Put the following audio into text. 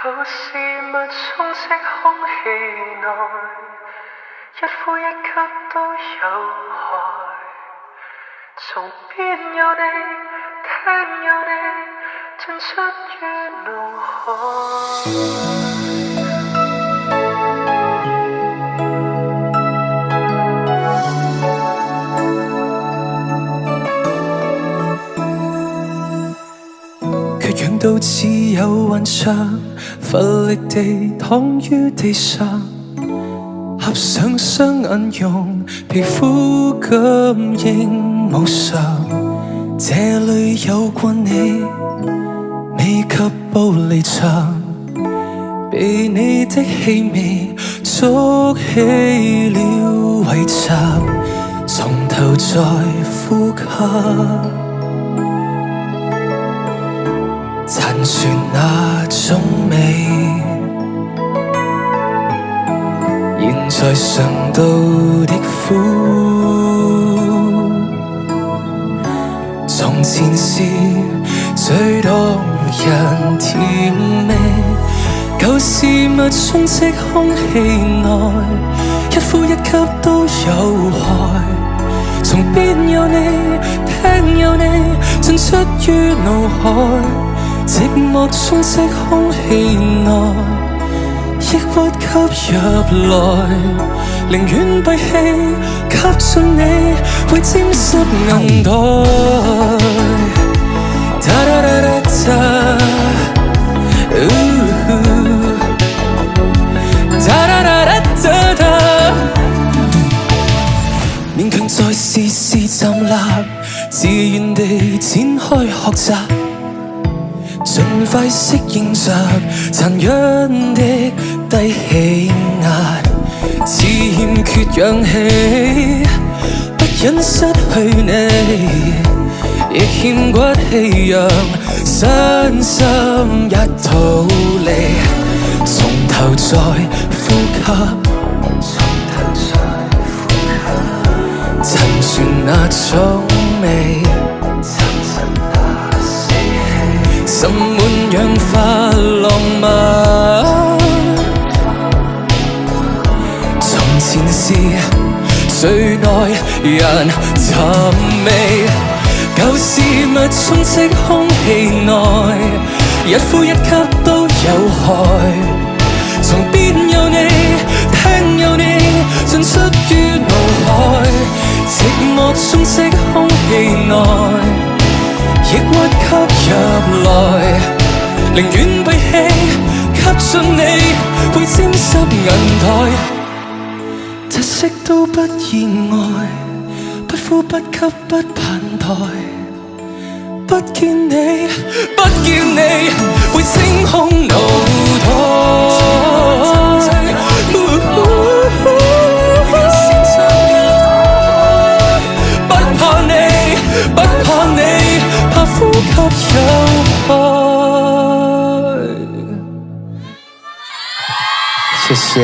舊事物充斥空氣內，一呼一吸都有害。從邊有你，聽有你，進出於腦海。癢到似有幻象，乏力地躺於地上，合上雙眼用皮膚感應無常。這裡有過你，未及步離場，被你的氣味築起了圍牆，從頭再呼吸。殘存那種美，現在嘗到的苦，從前是最動人甜味。舊事物充斥空氣內，一呼一吸都有害。從邊有你，聽有你，進出於腦海。寂寞充斥空氣內，抑鬱吸入來，寧願閉氣吸進你會沾濕銀袋。噠噠噠噠噠，噠噠噠噠噠，勉強再試試站立，自願地展開學習。盡快適應着殘忍的低氣壓，似欠缺氧氣，不忍失去你，亦欠骨氣讓身心一逃離。從頭再呼吸，陳存那種味，滲滿氧化浪漫，從前是最耐人尋味。舊事物充斥空氣內，一呼一吸都有害。從邊有你，聽有你，進出於腦海。寂寞充斥空氣內，抑鬱吸入來，寧願閉氣吸進你會沾濕銀袋。窒息都不意外，不呼不吸不盼待，不見你不見你會清空腦袋。不怕你不怕你，怕呼吸有害。謝謝。